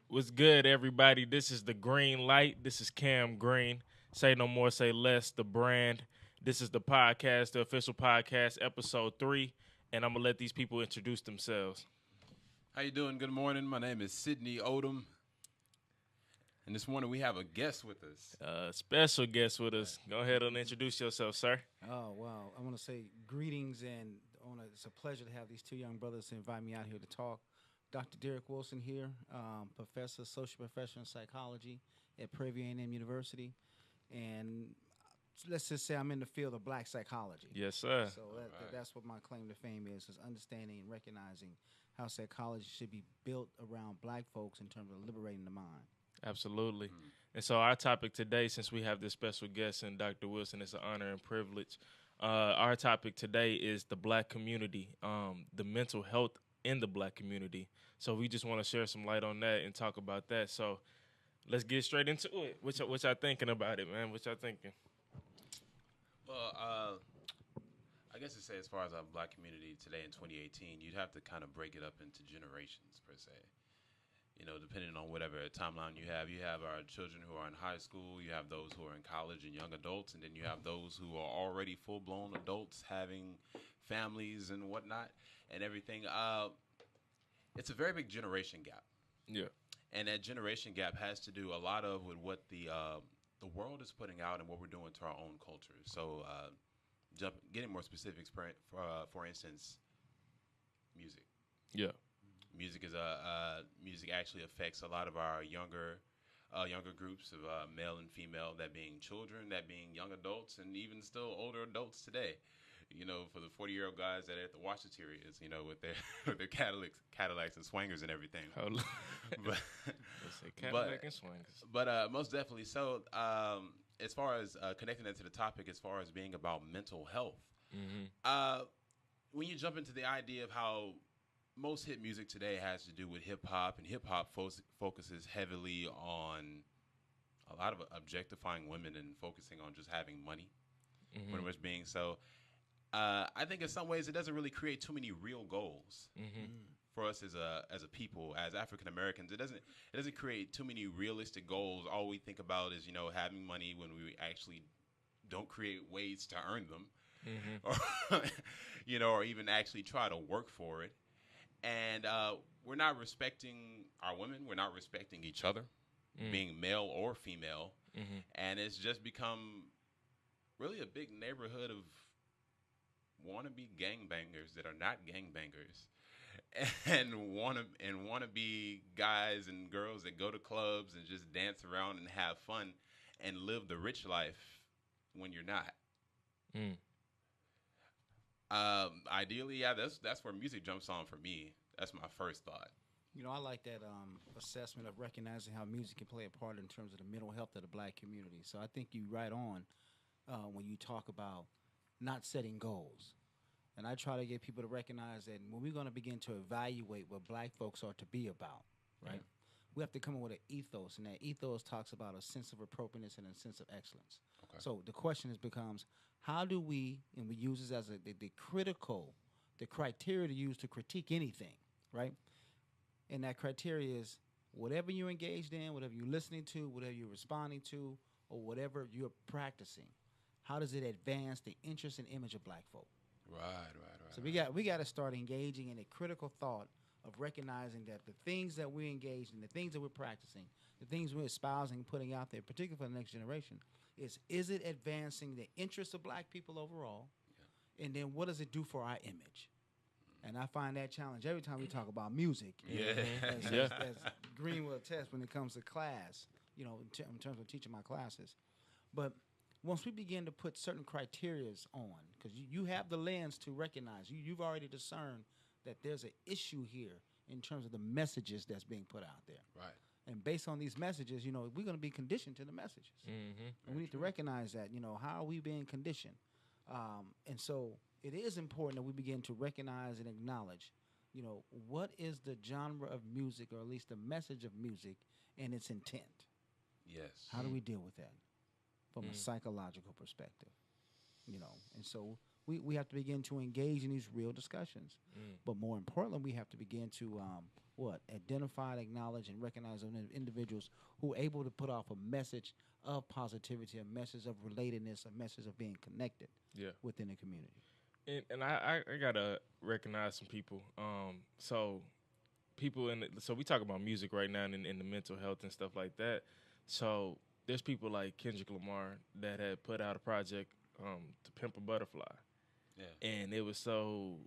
What's good, everybody? This is the Green Light. This is Cam Green. Say no more, say less. The brand. This is the podcast, the official podcast, episode 3, and I'm gonna let these people introduce themselves. How you doing? Good morning. My name is Sydney Odom, and this morning we have a guest with us. Special guest with us. Go ahead and introduce yourself, sir. Oh, wow. I want to say greetings, and it's a pleasure to have these two young brothers to invite me out here to talk. Dr. Derek Wilson here, professor, social professor in psychology at Prairie University. And let's just say I'm in the field of black psychology. Yes, sir. So that's what my claim to fame is understanding and recognizing how psychology should be built around black folks in terms of liberating the mind. Absolutely. And so our topic today, since we have this special guest and Dr. Wilson, it's an honor and privilege. Our topic today is the black community, the mental health in the black community. So we just want to share some light on that and talk about that. So let's get straight into it. What y'all thinking about it, man? What y'all thinking? Well, I guess to say as far as our black community today in 2018, you'd have to kind of break it up into generations per se. You know, depending on whatever timeline you have our children who are in high school, you have those who are in college and young adults, and then you have those who are already full-blown adults having families and whatnot and everything. It's a very big generation gap. Yeah. And that generation gap has to do a lot of with what the world is putting out and what we're doing to our own culture. So, getting more specifics, for instance, music. Yeah. Music is music actually affects a lot of our younger groups of male and female, that being children, that being young adults, and even still older adults today. You know, for the 40-year-old guys that are at the Washaterias, you know, with their with their Cadillacs and swangers and everything. but, let's say Cadillac and swangers. But most definitely. So, as far as connecting that to the topic, as far as being about mental health, when you jump into the idea of how most hit music today has to do with hip hop, and hip hop focuses heavily on a lot of objectifying women and focusing on just having money, pretty much being so. I think in some ways it doesn't really create too many real goals for us as a people, as African Americans. It doesn't create too many realistic goals. All we think about is, you know, having money when we actually don't create ways to earn them, or you know, or even actually try to work for it. And we're not respecting our women. We're not respecting each other, being male or female. And it's just become really a big neighborhood of wannabe gangbangers that are not gangbangers, and wanna be guys and girls that go to clubs and just dance around and have fun and live the rich life when you're not. Ideally, yeah, that's where music jumps on for me. That's my first thought. You know, I like that assessment of recognizing how music can play a part in terms of the mental health of the black community. So I think you right on when you talk about not setting goals. And I try to get people to recognize that when we're going to begin to evaluate what black folks are to be about, right, we have to come up with an ethos. And that ethos talks about a sense of appropriateness and a sense of excellence. Okay. So the question becomes, how do we, and we use this as the criteria to use to critique anything, right? And that criteria is whatever you're engaged in, whatever you're listening to, whatever you're responding to, or whatever you're practicing. How does it advance the interest and image of black folk? Right. So we got to start engaging in a critical thought of recognizing that the things that we're engaged in, the things that we're practicing, the things we're espousing, putting out there, particularly for the next generation, is it advancing the interests of black people overall? Yeah. And then what does it do for our image? And I find that challenge every time we talk about music. As Green will attest when it comes to class, you know, in terms of teaching my classes. But once we begin to put certain criterias on, because you have the lens to recognize, you've already discerned that there's an issue here in terms of the messages that's being put out there. Right. And based on these messages, you know, we're going to be conditioned to the messages. And we need to recognize that, you know, how are we being conditioned? And so it is important that we begin to recognize and acknowledge, you know, what is the genre of music, or at least the message of music and its intent? Yes. How do we deal with that from a psychological perspective? You know, and so we have to begin to engage in these real discussions. But more importantly, we have to begin to what? Identified, acknowledge, and recognize individuals who are able to put off a message of positivity, a message of relatedness, a message of being connected Yeah. within the community. And I gotta recognize some people. So people so we talk about music right now and in the mental health and stuff like that. So there's people like Kendrick Lamar that had put out a project, to Pimp a Butterfly, Yeah. and it was so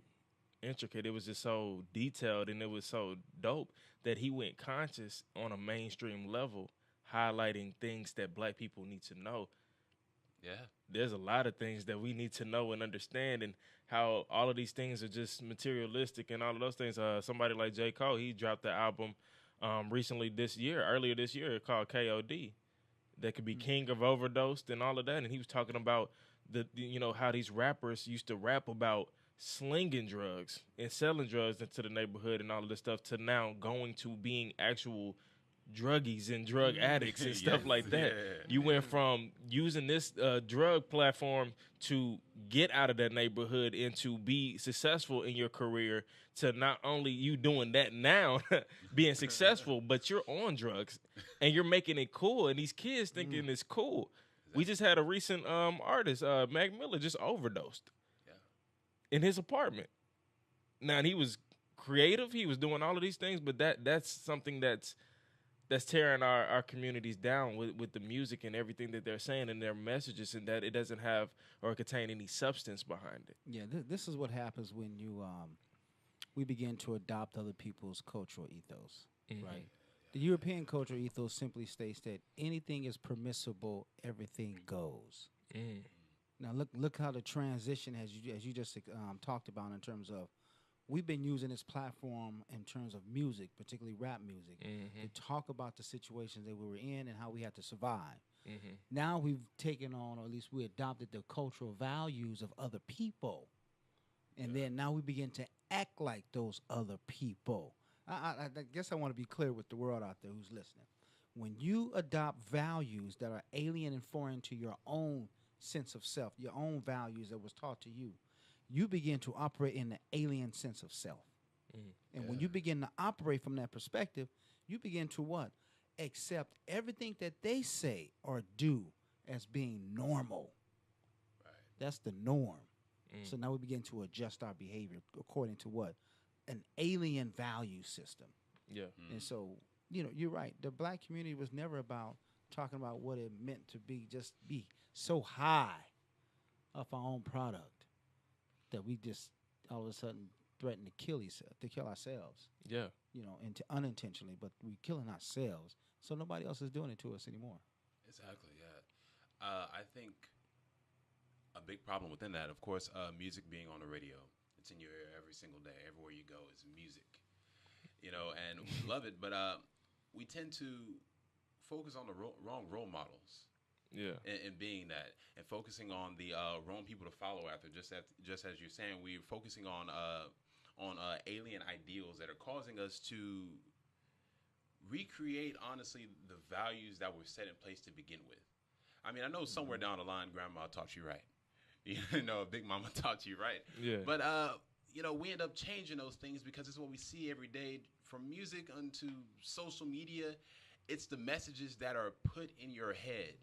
intricate. It was just so detailed, and it was so dope that he went conscious on a mainstream level, highlighting things that Black people need to know. Yeah. There's a lot of things that we need to know and understand, and how all of these things are just materialistic and all of those things. Somebody like J. Cole, he dropped the album earlier this year, called KOD, that could be King of Overdosed and all of that. And he was talking about how these rappers used to rap about slinging drugs and selling drugs into the neighborhood and all of this stuff, to now going to being actual druggies and drug addicts and stuff Yes, like that. yeah. You went from using this drug platform to get out of that neighborhood and to be successful in your career, to not only you doing that now, being successful, but you're on drugs and you're making it cool, and these kids thinking it's cool. We just had a recent artist, Mac Miller, just overdosed in his apartment. Now, and he was creative, he was doing all of these things, but that's something that's tearing our communities down with the music and everything that they're saying and their messages, and that it doesn't have or contain any substance behind it. Yeah, this is what happens when we begin to adopt other people's cultural ethos, right? The European cultural ethos simply states that anything is permissible, everything goes. Now look how the transition as you just talked about, in terms of, we've been using this platform in terms of music, particularly rap music, to talk about the situations that we were in and how we had to survive. Now we've taken on, or at least we adopted, the cultural values of other people. And then now we begin to act like those other people. I guess I want to be clear with the world out there who's listening. When you adopt values that are alien and foreign to your own sense of self, your own values that was taught to you, you begin to operate in the alien sense of self. And when you begin to operate from that perspective, you begin to what? Accept everything that they say or do as being normal. Right. That's the norm. So now we begin to adjust our behavior according to what? An alien value system. Yeah. And so, you're right. The Black community was never about talking about what it meant to be so high of our own product that we just all of a sudden threaten to kill ourselves. Yeah. Unintentionally, but we're killing ourselves. So nobody else is doing it to us anymore. Exactly. Yeah. I think a big problem within that, of course, music being on the radio. It's in your ear every single day. Everywhere you go is music. And we love it, but we tend to focus on the wrong role models. Yeah. And being that, and focusing on the wrong people to follow after, just as you're saying, we're focusing on alien ideals that are causing us to recreate, honestly, the values that were set in place to begin with. I mean, I know somewhere down the line, Grandma taught you right. Big Mama taught you right. Yeah. But we end up changing those things because it's what we see every day, from music unto social media. It's the messages that are put in your head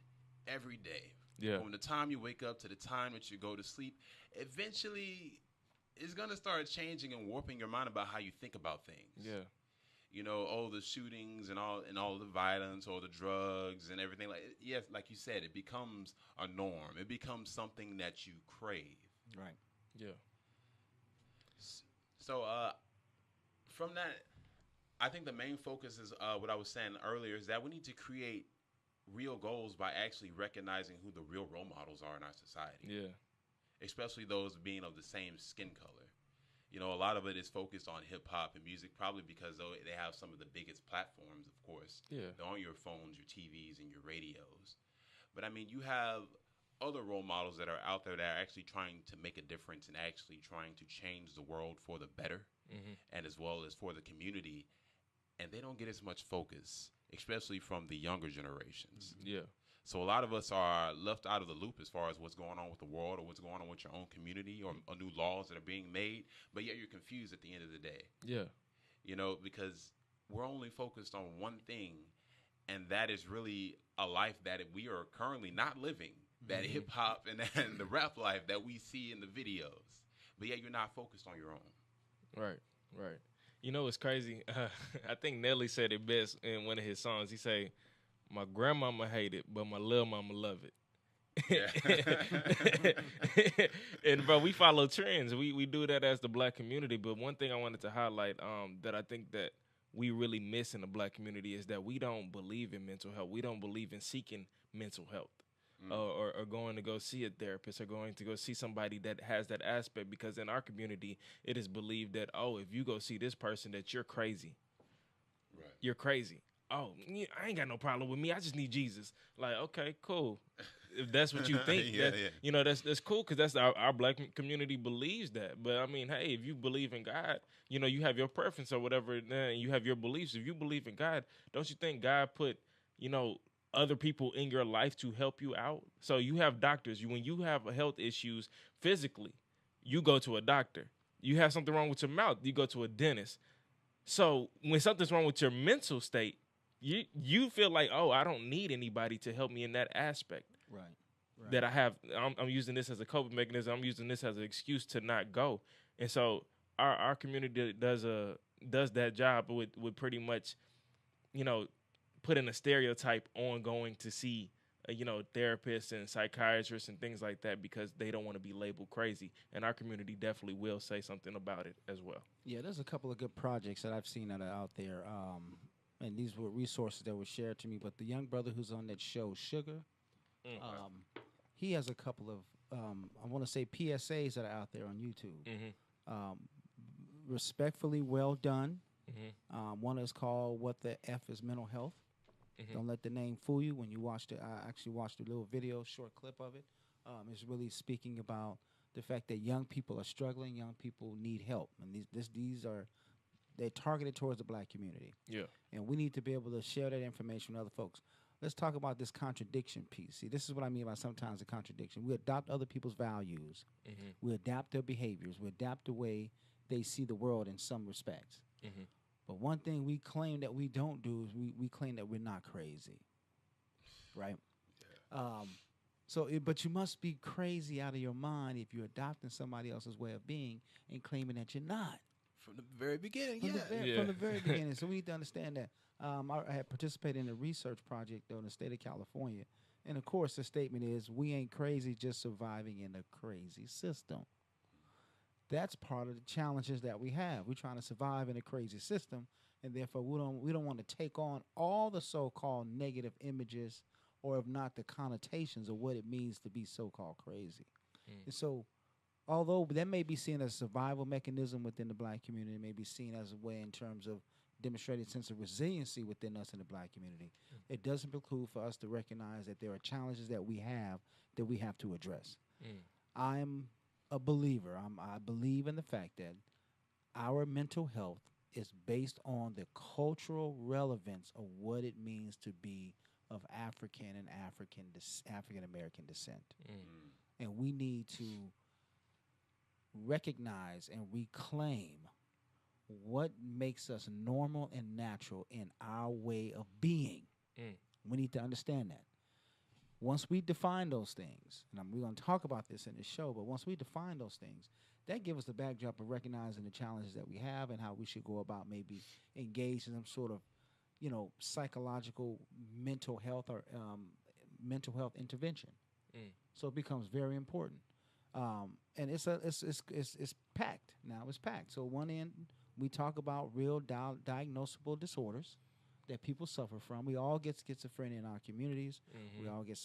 every day. Yeah. From the time you wake up to the time that you go to sleep, eventually it's going to start changing and warping your mind about how you think about things. Yeah. All the shootings and all the violence, all the drugs and everything. Yes, like you said, it becomes a norm. It becomes something that you crave. Right. Yeah. So from that, I think the main focus is what I was saying earlier, is that we need to create real goals by actually recognizing who the real role models are in our society. Yeah. Especially those being of the same skin color. A lot of it is focused on hip-hop and music, probably because they have some of the biggest platforms, of course. Yeah. They're on your phones, your TVs, and your radios. But, I mean, you have other role models that are out there that are actually trying to make a difference and actually trying to change the world for the better, and as well as for the community. And they don't get as much focus, especially from the younger generations. Yeah. So a lot of us are left out of the loop as far as what's going on with the world or what's going on with your own community or new laws that are being made, but yet you're confused at the end of the day. Yeah. Because we're only focused on one thing, and that is really a life that we are currently not living. That hip hop and the rap life that we see in the videos, but yet you're not focused on your own. Right, right. You know what's crazy? I think Nelly said it best in one of his songs. He say, "My grandmama hate it, but my little mama love it." Yeah. And bro, we follow trends. We do that as the black community. But one thing I wanted to highlight, that I think that we really miss in the black community is that we don't believe in mental health. We don't believe in seeking mental health. Or going to go see a therapist or going to go see somebody that has that aspect, because in our community it is believed that, oh, if you go see this person, that you're crazy. Right. You're crazy. Oh, I ain't got no problem with me. I just need Jesus. Like, okay, cool. If that's what you think, Yeah, that, yeah. you know, that's cool, because that's our black community believes that. But I mean, hey, if you believe in God, you know, you have your preference or whatever, and you have your beliefs. If you believe in God, don't you think God put, you know, other people in your life to help you out? So you have doctors. When you have health issues physically, you go to a doctor. You have something wrong with your mouth, you go to a dentist. So when something's wrong with your mental state, you feel like, oh, I don't need anybody to help me in that aspect. Right. Right. That I have, I'm using this as a coping mechanism. I'm using this as an excuse to not go. And so our community does that job with pretty much, you know, putting a stereotype on going to see, you know, therapists and psychiatrists and things like that, because they don't want to be labeled crazy. And our community definitely will say something about it as well. Yeah, there's a couple of good projects that I've seen that are out there, and these were resources that were shared to me. But the young brother who's on that show, Sugar, he has a couple of, I want to say, PSAs that are out there on YouTube. Um, Respectfully well done. One is called "What the F is Mental Health." Don't let the name fool you. When you watched it, I actually watched a little video, short clip of it. It's really speaking about the fact that young people are struggling, young people need help, and they're targeted towards the black community. Yeah. And we need to be able to share that information with other folks. Let's talk about this contradiction piece. See, this is what I mean by sometimes a contradiction. We adopt other people's values. We adapt their behaviors. We adapt the way they see the world in some respects. But one thing we claim that we don't do is we claim that we're not crazy, right? Yeah. But you must be crazy out of your mind if you're adopting somebody else's way of being and claiming that you're not. From the very beginning, From the very beginning. So we need to understand that. I had participated in a research project, though, in the state of California. And, of course, the statement is, we ain't crazy, just surviving in a crazy system. That's part of the challenges that we have. We're trying to survive in a crazy system, and therefore we don't want to take on all the so-called negative images, or if not the connotations of what it means to be so-called crazy. And so, although that may be seen as a survival mechanism within the black community, it may be seen as a way in terms of demonstrating a sense of resiliency within us in the black community, it doesn't preclude for us to recognize that there are challenges that we have to address. I'm a believer. I believe in the fact that our mental health is based on the cultural relevance of what it means to be of African and African American descent. And we need to recognize and reclaim what makes us normal and natural in our way of being. We need to understand that. Once we define those things, and we're going to talk about this in the show, but once we define those things, that gives us the backdrop of recognizing the challenges that we have and how we should go about maybe engage in some sort of, psychological mental health or mental health intervention. So it becomes very important. And it's packed. Now it's packed. So one end, we talk about real diagnosable disorders that people suffer from. We all get schizophrenia in our communities. We all get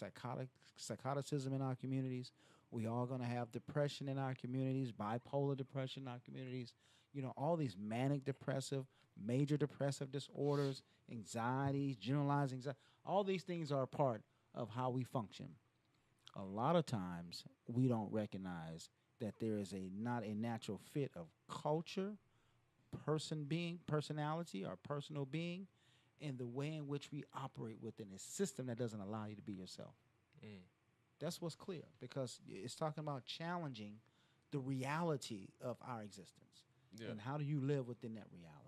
psychoticism in our communities. We all going to have depression in our communities, bipolar depression in our communities. All these manic depressive, major depressive disorders, anxiety, generalized anxiety. All these things are a part of how we function. A lot of times we don't recognize that there is not a natural fit of culture, personality, or personal being, and the way in which we operate within a system that doesn't allow you to be yourself. That's what's clear, because it's talking about challenging the reality of our existence. And how do you live within that reality?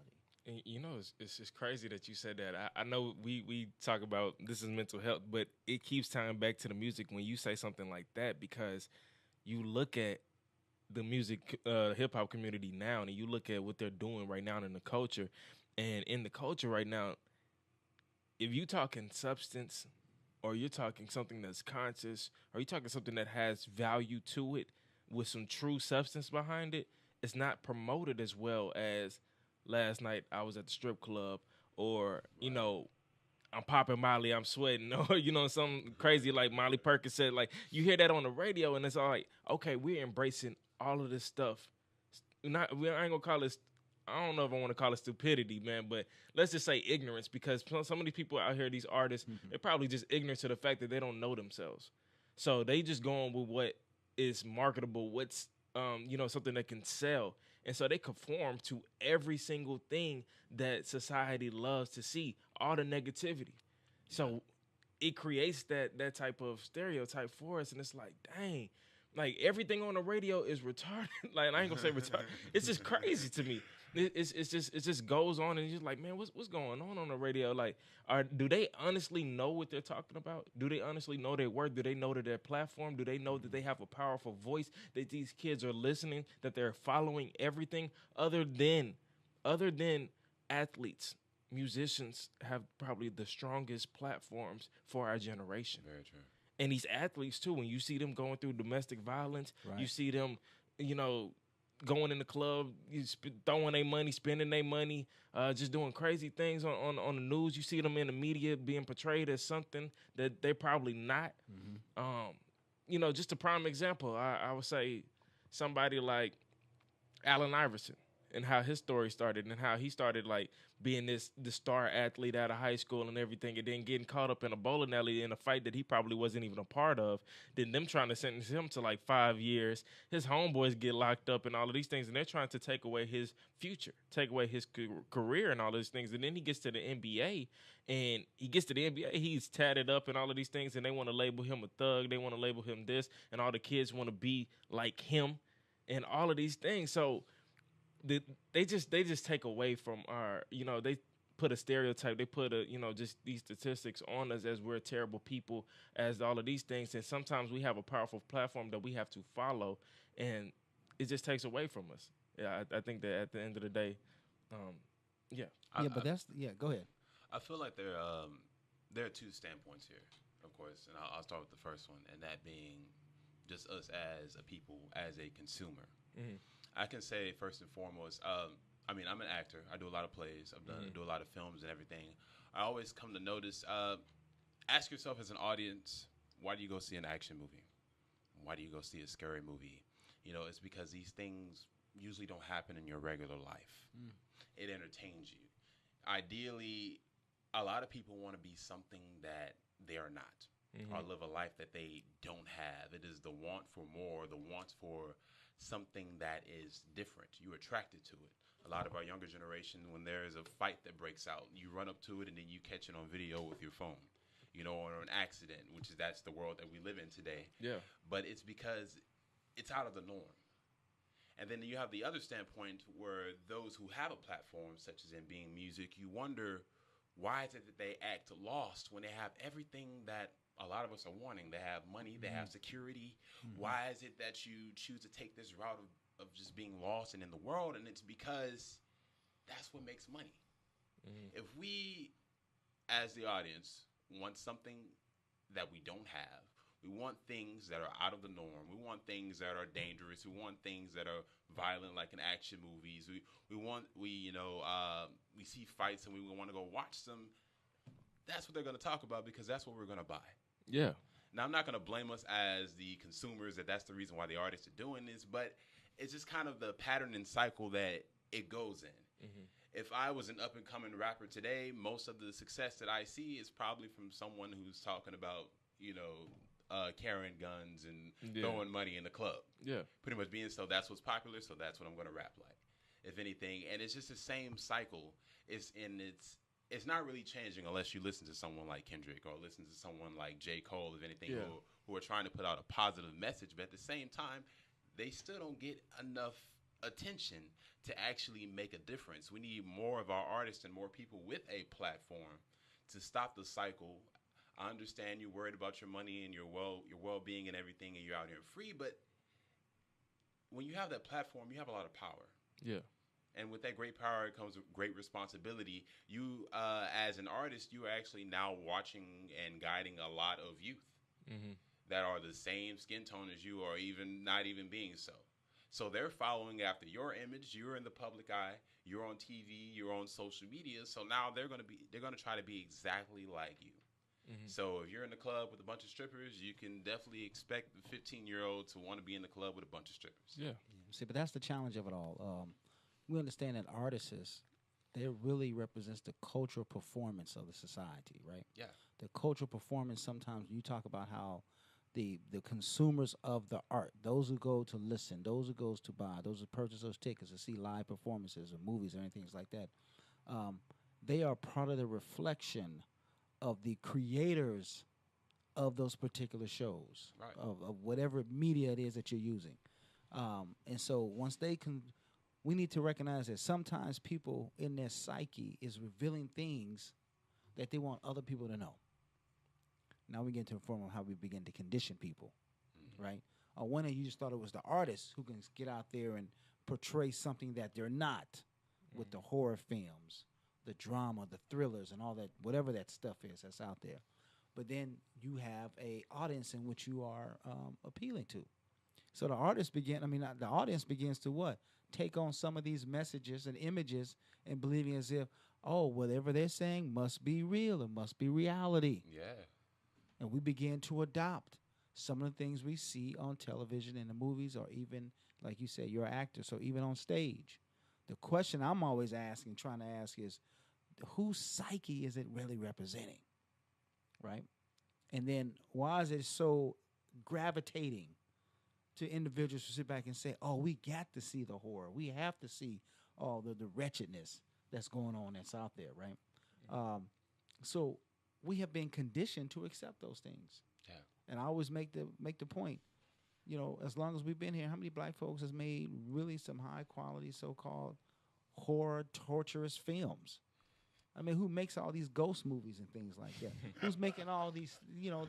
And, you know, it's just crazy that you said that. I know we talk about this is mental health, but it keeps tying back to the music when you say something like that, because you look at the music hip hop community now, and you look at what they're doing right now in the culture, and in the culture right now, if you talking substance, or you're talking something that's conscious, or you're talking something that has value to it with some true substance behind it, it's not promoted as well as last night I was at the strip club, or you Right. know, I'm popping Molly, I'm sweating, or you know, something crazy like Molly Perkins said. Like you hear that on the radio, and it's all like, okay, we're embracing all of this stuff. I ain't gonna call it. I don't know if I want to call it stupidity, man, but let's just say ignorance, because some of these people out here, these artists, they're probably just ignorant to the fact that they don't know themselves. So they just going with what is marketable, what's something that can sell, and so they conform to every single thing that society loves to see, all the negativity. So it creates that type of stereotype for us, and it's like, dang, like everything on the radio is retarded. Like I ain't gonna say retarded. It's just crazy to me. It just goes on, and you're just like, man, what's going on the radio? Like, do they honestly know what they're talking about? Do they honestly know their worth? Do they know that their platform? Do they know that they have a powerful voice? That these kids are listening? That they're following everything other than athletes? Musicians have probably the strongest platforms for our generation. Very true. And these athletes too, when you see them going through domestic violence, Right. you see them, going in the club, throwing their money, spending their money, just doing crazy things on the news. You see them in the media being portrayed as something that they're probably not. Just a prime example, I would say somebody like Allen Iverson, and how his story started, and how he started like being the star athlete out of high school and everything, and then getting caught up in a bowling alley in a fight that he probably wasn't even a part of. Then them trying to sentence him to like 5 years. His homeboys get locked up and all of these things, and they're trying to take away his future, take away his career and all these things. And then he gets to the NBA, he's tatted up and all of these things, and they want to label him a thug. They want to label him this, and all the kids want to be like him, and all of these things. So they just take away from our, they put a stereotype, they put just these statistics on us as we're terrible people, as all of these things. And sometimes we have a powerful platform that we have to follow, and it just takes away from us. Yeah, I think that at the end of the day, yeah. Yeah, but go ahead. I feel like there are two standpoints here, of course, and I'll start with the first one, and that being just us as a people, as a consumer. Mm-hmm. I can say first and foremost, I'm an actor. I do a lot of plays. I do a lot of films and everything. I always come to notice, ask yourself as an audience, why do you go see an action movie? Why do you go see a scary movie? It's because these things usually don't happen in your regular life. It entertains you. Ideally, a lot of people want to be something that they are not, or live a life that they don't have. It is the want for more, the want for something that is different. You're attracted to it. A lot of our younger generation, when there is a fight that breaks out, you run up to it and then you catch it on video with your phone, or an accident, that's the world that we live in today. Yeah. But it's because it's out of the norm. And then you have the other standpoint where those who have a platform, such as in being music, you wonder, why is it that they act lost when they have everything that a lot of us are wanting? They have money, they have security. Why is it that you choose to take this route of just being lost and in the world? And it's because that's what makes money. If we, as the audience, want something that we don't have, we want things that are out of the norm. We want things that are dangerous. We want things that are violent, like in action movies. We see fights and we want to go watch them. That's what they're going to talk about, because that's what we're going to buy. Yeah. Now, I'm not going to blame us as the consumers that's the reason why the artists are doing this, but it's just kind of the pattern and cycle that it goes in. If I was an up-and-coming rapper today, most of the success that I see is probably from someone who's talking about, carrying guns and throwing money in the club. Yeah. Pretty much being so that's what's popular, so that's what I'm going to rap like, if anything. And it's just the same cycle. It's not really changing unless you listen to someone like Kendrick or listen to someone like J. Cole, if anything, who are trying to put out a positive message. But at the same time, they still don't get enough attention to actually make a difference. We need more of our artists and more people with a platform to stop the cycle. I understand you're worried about your money and your well being and everything, and you're out here free. But when you have that platform, you have a lot of power. Yeah. And with that great power comes great responsibility. You, as an artist, you are actually now watching and guiding a lot of youth that are the same skin tone as you, or even not even being so. So they're following after your image. You're in the public eye. You're on TV. You're on social media. So now they're gonna try to be exactly like you. So if you're in the club with a bunch of strippers, you can definitely expect the 15-year-old to want to be in the club with a bunch of strippers. Yeah. See, but that's the challenge of it all. We understand that artists, they really represents the cultural performance of the society, right? Yeah. The cultural performance, sometimes you talk about how the consumers of the art, those who go to listen, those who goes to buy, those who purchase those tickets to see live performances or movies or anything like that, they are part of the reflection of the creators of those particular shows, Right. of whatever media it is that you're using. And so once they can, we need to recognize that sometimes people in their psyche is revealing things that they want other people to know. Now we get to the form of how we begin to condition people, right? One you just thought it was the artist who can get out there and portray something that they're not, with the horror films, the drama, the thrillers, and all that, whatever that stuff is that's out there. But then you have a audience in which you are appealing to. So the audience begins to what? Take on some of these messages and images and believing as if, oh, whatever they're saying must be real. It must be reality. Yeah. And we begin to adopt some of the things we see on television and the movies, or even, like you said, you're an actor, so even on stage. The question I'm always trying to ask is, whose psyche is it really representing, right? And then why is it so gravitating to individuals who sit back and say, oh, we got to see the horror. We have to see all the wretchedness that's going on that's out there, right? So we have been conditioned to accept those things. Yeah. And I always make the point, as long as we've been here, how many black folks has made really some high quality so-called horror, torturous films? I mean, who makes all these ghost movies and things like that? Who's making all these,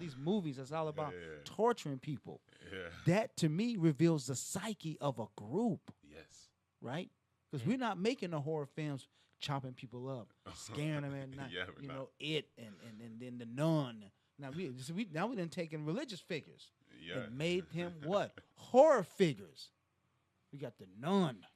these movies that's all about torturing people? Yeah. That, to me, reveals the psyche of a group, Yes. right? Because we're not making the horror films chopping people up, scaring them at night. Yeah, we're not. It and then the Nun. Now we done taken religious figures and made him what? Horror figures. We got the Nun.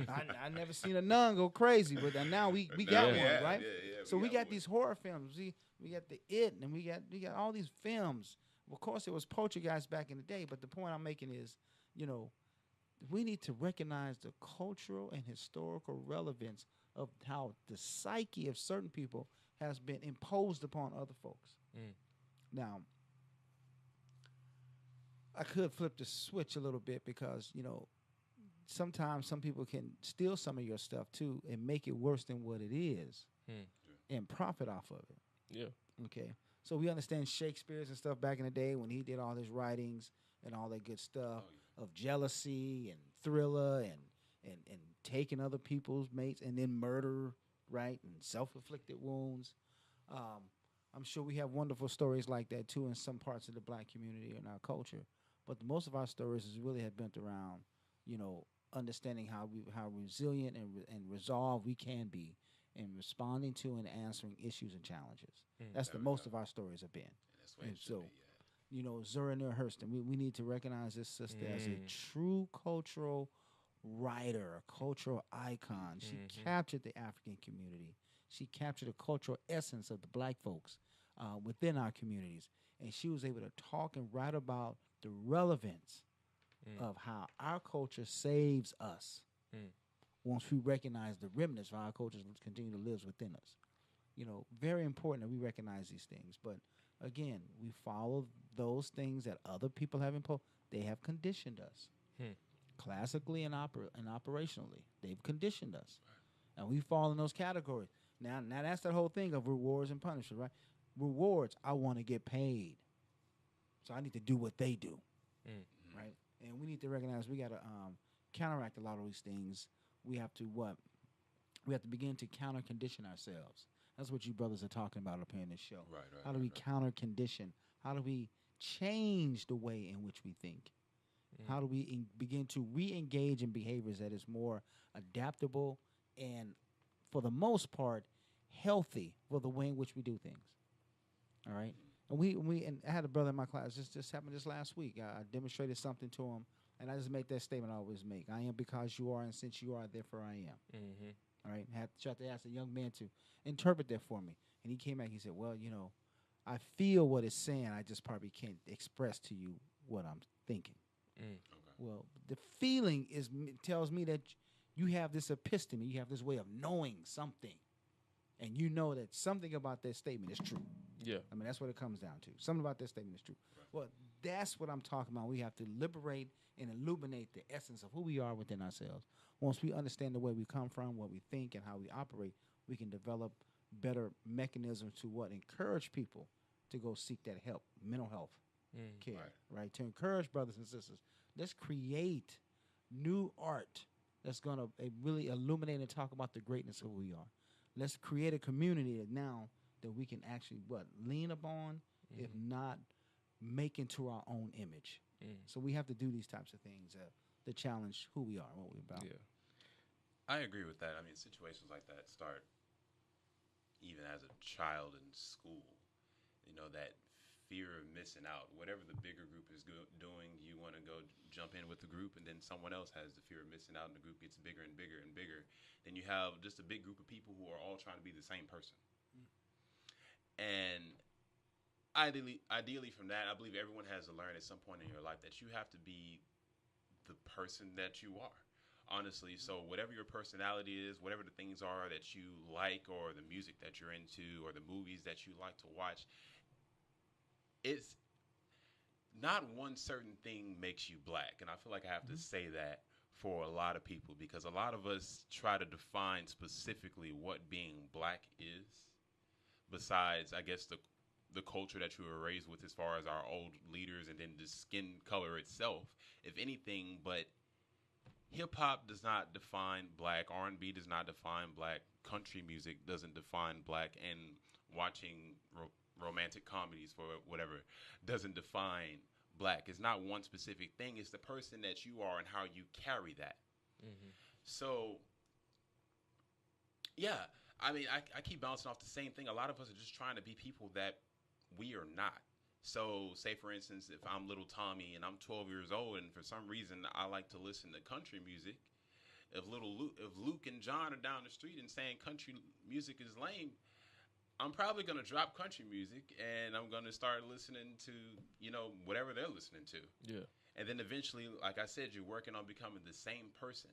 I never seen a nun go crazy, but now we got one, right? Yeah, so we got one. these horror films. We got the It, and we got all these films. Of course, it was poltergeist back in the day, but the point I'm making is, we need to recognize the cultural and historical relevance of how the psyche of certain people has been imposed upon other folks. Now, I could flip the switch a little bit because, sometimes some people can steal some of your stuff too and make it worse than what it is and profit off of it. Yeah. Okay. So we understand Shakespeare's and stuff back in the day when he did all his writings and all that good stuff of jealousy and thriller and taking other people's mates and then murder, right? And self-inflicted wounds. I'm sure we have wonderful stories like that too in some parts of the black community and our culture. But most of our stories is really have been around, understanding how resilient and resolved we can be in responding to and answering issues and challenges. That's the most of our stories have been. That's what it should so, be, Zora Neale Hurston, we need to recognize this sister as a true cultural writer, a cultural icon. She captured the African community. She captured the cultural essence of the black folks within our communities. And she was able to talk and write about the relevance of how our culture saves us once we recognize the remnants of our culture continue to live within us. Very important that we recognize these things. But again, we follow those things that other people have imposed. They have conditioned us classically and operationally. They've conditioned us. And we fall in those categories. Now that's that whole thing of rewards and punishment, right? Rewards, I want to get paid. So I need to do what they do, right? And we need to recognize we got to counteract a lot of these things, we have to what? We have to begin to counter condition ourselves. That's what you brothers are talking about up here in this show. Right, How do we counter condition? How do we change the way in which we think? How do we begin to re-engage in behaviors that is more adaptable and, for the most part, healthy for the way in which we do things? All right. And I had a brother in my class. Just happened just last week. I demonstrated something to him, and I just make that statement I always make: I am because you are, and since you are, therefore I am. All right. Tried to ask a young man to interpret that for me, and he came back. He said, "Well, I feel what it's saying. I just probably can't express to you what I'm thinking." Okay. Well, the feeling tells me that you have this episteme. You have this way of knowing something, and you know that something about that statement is true. Yeah. I mean, that's what it comes down to. Something about that statement is true. Right. Well, that's what I'm talking about. We have to liberate and illuminate the essence of who we are within ourselves. Once we understand the way we come from, what we think, and how we operate, we can develop better mechanisms to encourage people to go seek that help, mental health care, right? To encourage brothers and sisters. Let's create new art that's going to really illuminate and talk about the greatness of who we are. Let's create a community that we can actually lean upon, if not make into our own image. So we have to do these types of things to challenge who we are and what we're about. Yeah. I agree with that. I mean, situations like that start even as a child in school. That fear of missing out. Whatever the bigger group is doing, you want to go jump in with the group, and then someone else has the fear of missing out, and the group gets bigger and bigger and bigger. Then you have just a big group of people who are all trying to be the same person. And ideally from that, I believe everyone has to learn at some point in your life that you have to be the person that you are. Honestly, so whatever your personality is, whatever the things are that you like, or the music that you're into, or the movies that you like to watch, it's not one certain thing makes you black. And I feel like I have to say that for a lot of people, because a lot of us try to define specifically what being black is, besides, I guess, the culture that you were raised with as far as our old leaders, and then the skin color itself, if anything. But hip-hop does not define black. R&B does not define black. Country music doesn't define black. And watching romantic comedies, for whatever, doesn't define black. It's not one specific thing. It's the person that you are and how you carry that. So, yeah, I mean, I keep bouncing off the same thing. A lot of us are just trying to be people that we are not. So, say, for instance, if I'm little Tommy and I'm 12 years old, and for some reason I like to listen to country music, if Luke and John are down the street and saying country music is lame, I'm probably going to drop country music and I'm going to start listening to, whatever they're listening to. Yeah. And then eventually, like I said, you're working on becoming the same person.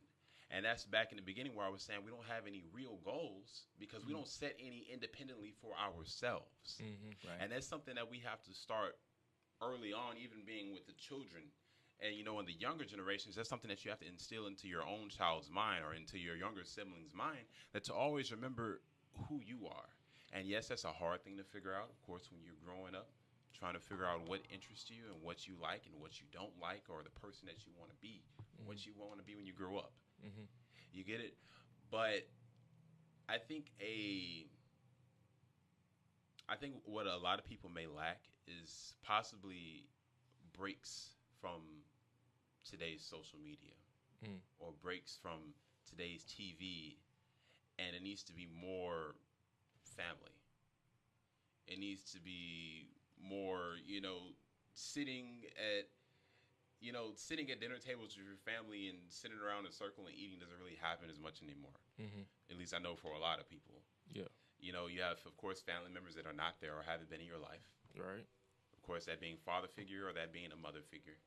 And that's back in the beginning where I was saying we don't have any real goals because we don't set any independently for ourselves. Right. And that's something that we have to start early on, even being with the children. And, in the younger generations, that's something that you have to instill into your own child's mind or into your younger sibling's mind, that to always remember who you are. And yes, that's a hard thing to figure out, of course, when you're growing up, trying to figure out what interests you and what you like and what you don't like, or the person that you want to be, what you want to be when you grow up. You get it? But I think what a lot of people may lack is possibly breaks from today's social media or breaks from today's TV, and it needs to be more family. It needs to be more, sitting at dinner tables with your family and sitting around in a circle and eating doesn't really happen as much anymore. At least I know for a lot of people. Yeah. You have, of course, family members that are not there or haven't been in your life. Right. Of course, that being father figure or that being a mother figure,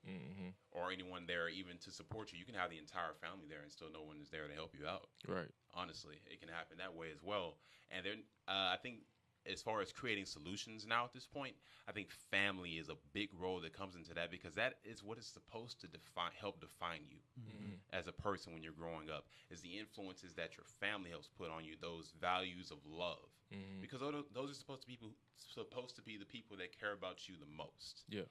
or anyone there even to support you. You can have the entire family there and still no one is there to help you out. Right. Honestly, it can happen that way as well. And then I think as far as creating solutions now at this point, I think family is a big role that comes into that, because that is what is supposed to help define you as a person when you're growing up, is the influences that your family helps put on you, those values of love. Because those are supposed to be the people that care about you the most. Yeah.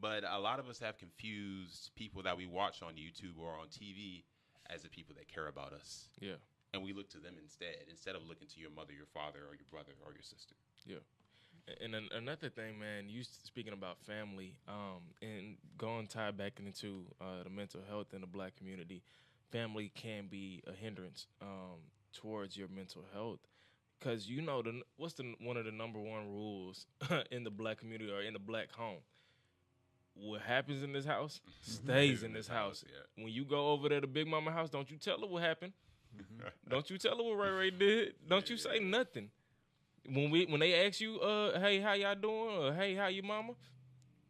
But a lot of us have confused people that we watch on YouTube or on TV as the people that care about us. Yeah. And we look to them instead of looking to your mother, your father, or your brother, or your sister. Yeah. And another thing, man, you speaking about family, and going tied back into the mental health in the black community, family can be a hindrance towards your mental health. Cause you know one of the number one rules in the black community or in the black home. What happens in this house stays in this house. Yeah. When you go over there to Big Mama house, don't you tell her what happened. Don't you tell her what Ray Ray did. Don't you say nothing. When they ask you, hey, how y'all doing? Or hey, how you mama?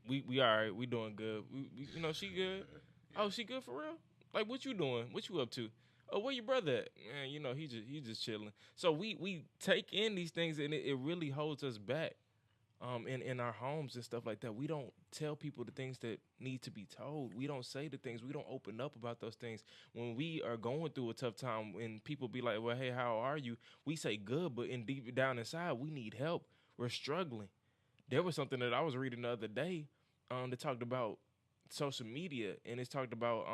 We all right. We doing good. We she good. Yeah. Oh, she good for real? Like, what you doing? What you up to? Oh, where your brother at? Man, he just chilling. So we take in these things, and it really holds us back. In our homes and stuff like that, we don't tell people the things that need to be told. We don't say the things. We don't open up about those things. When we are going through a tough time, when people be like, well, hey, how are you? We say good, but deep down inside, we need help. We're struggling. There was something that I was reading the other day that talked about social media, and it's talked about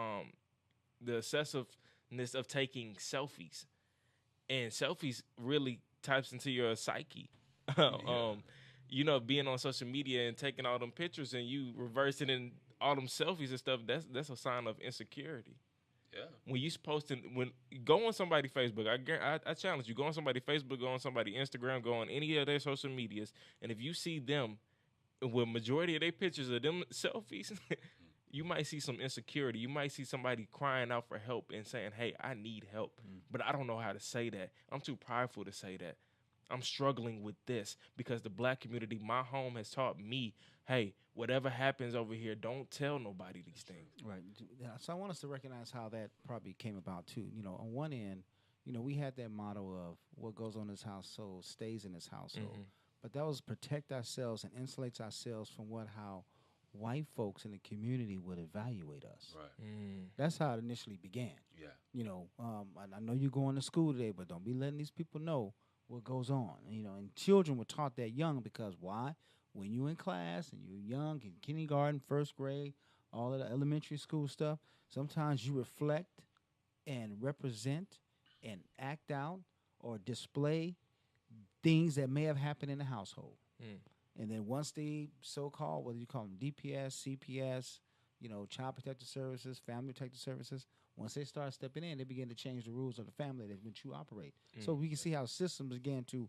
the excessiveness of taking selfies. And selfies really types into your psyche. Being on social media and taking all them pictures and you reversing in all them selfies and stuff, that's a sign of insecurity. Yeah. When you go on somebody's Facebook, I challenge you, go on somebody's Facebook, go on somebody's Instagram, go on any of their social medias, and if you see them with majority of their pictures of them selfies, you might see some insecurity. You might see somebody crying out for help and saying, hey, I need help, but I don't know how to say that. I'm too prideful to say that. I'm struggling with this because the black community, my home, has taught me, hey, whatever happens over here, don't tell nobody these things. Right. So I want us to recognize how that probably came about too. On one end, we had that motto of what goes on in this household stays in this household. Mm-hmm. But that was protect ourselves and insulates ourselves from how white folks in the community would evaluate us. Right. That's how it initially began. Yeah. I know you're going to school today, but don't be letting these people know what goes on. And children were taught that young because why? When you're in class and you're young in kindergarten, first grade, all of the elementary school stuff, sometimes you reflect and represent and act out or display things that may have happened in the household. And then once the so-called, whether you call them DPS, CPS, Child Protective Services, Family Protective Services, once they start stepping in, they begin to change the rules of the family that which you operate. So we can see how systems began to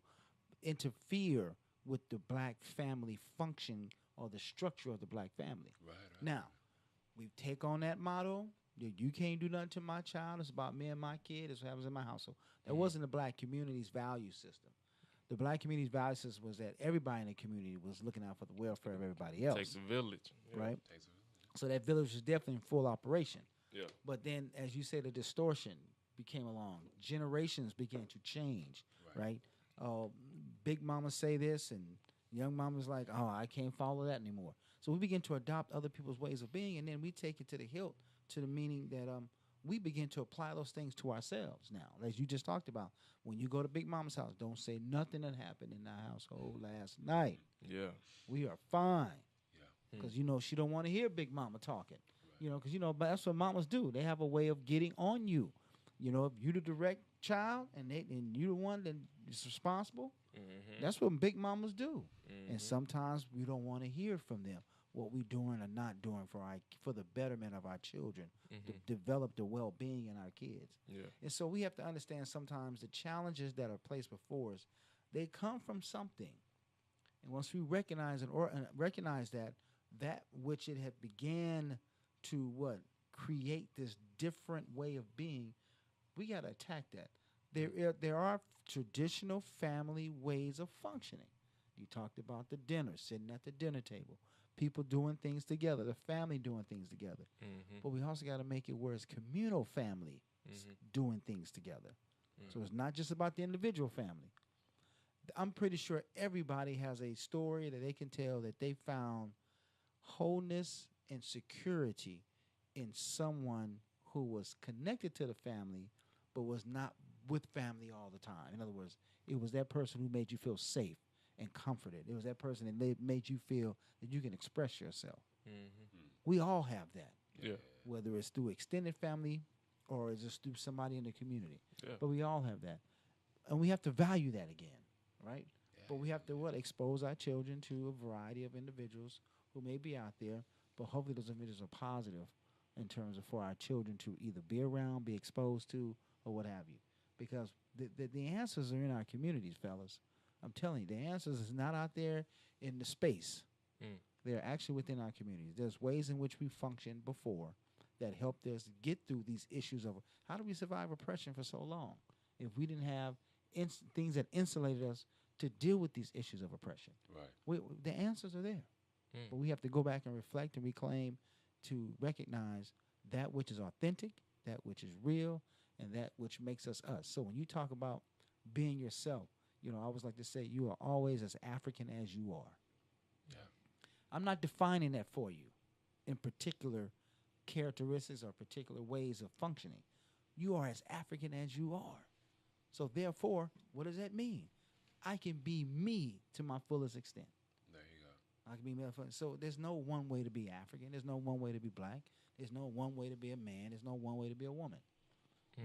interfere with the black family function or the structure of the black family. Right. Now, we take on that motto. You can't do nothing to my child. It's about me and my kid. It's what happens in my household. That wasn't the black community's value system. The black community's value system was that everybody in the community was looking out for the welfare of everybody else. Takes a village. Yeah. Right? So that village was definitely in full operation. Yeah. But then, as you say, the distortion came along. Generations began to change, right? Big mamas say this, and young mamas like, oh, I can't follow that anymore. So we begin to adopt other people's ways of being, and then we take it to the hilt, to the meaning that we begin to apply those things to ourselves now. As you just talked about, when you go to Big Mama's house, don't say nothing that happened in our household last night. Yeah. We are fine. Yeah. Because, she don't want to hear Big Mama talking. Because, but that's what mamas do. They have a way of getting on you. If you're the direct child and you're the one that is responsible, that's what big mamas do. And sometimes we don't want to hear from them what we're doing or not doing for the betterment of our children, to develop the well-being in our kids. Yeah. And so we have to understand sometimes the challenges that are placed before us, they come from something. And once we recognize that which it had began to create this different way of being, we got to attack that. There are traditional family ways of functioning. You talked about the dinner, sitting at the dinner table, people doing things together, the family doing things together. But we also got to make it where it's communal family doing things together. So it's not just about the individual family. I'm pretty sure everybody has a story that they can tell that they found wholeness and security in someone who was connected to the family but was not with family all the time. In other words, it was that person who made you feel safe and comforted. It was that person that made you feel that you can express yourself. Mm-hmm. We all have that, Yeah. whether it's through extended family or it's just through somebody in the community. Yeah. But we all have that. And we have to value that again, right? Yeah. But we have to expose our children to a variety of individuals who may be out there, but hopefully those individuals are positive in terms of for our children to either be around, be exposed to, or what have you. Because the answers are in our communities, fellas. I'm telling you, the answers is not out there in the space. Mm. They're actually within our communities. There's ways in which we functioned before that helped us get through these issues of how do we survive oppression for so long if we didn't have things that insulated us to deal with these issues of oppression. Right. The answers are there. Mm. But we have to go back and reflect and reclaim to recognize that which is authentic, that which is real, and that which makes us us. So when you talk about being yourself, I always like to say you are always as African as you are. Yeah. I'm not defining that for you in particular characteristics or particular ways of functioning. You are as African as you are. So therefore, what does that mean? I can be me to my fullest extent. There you go. I can be me. So there's no one way to be African. There's no one way to be black. There's no one way to be a man. There's no one way to be a woman.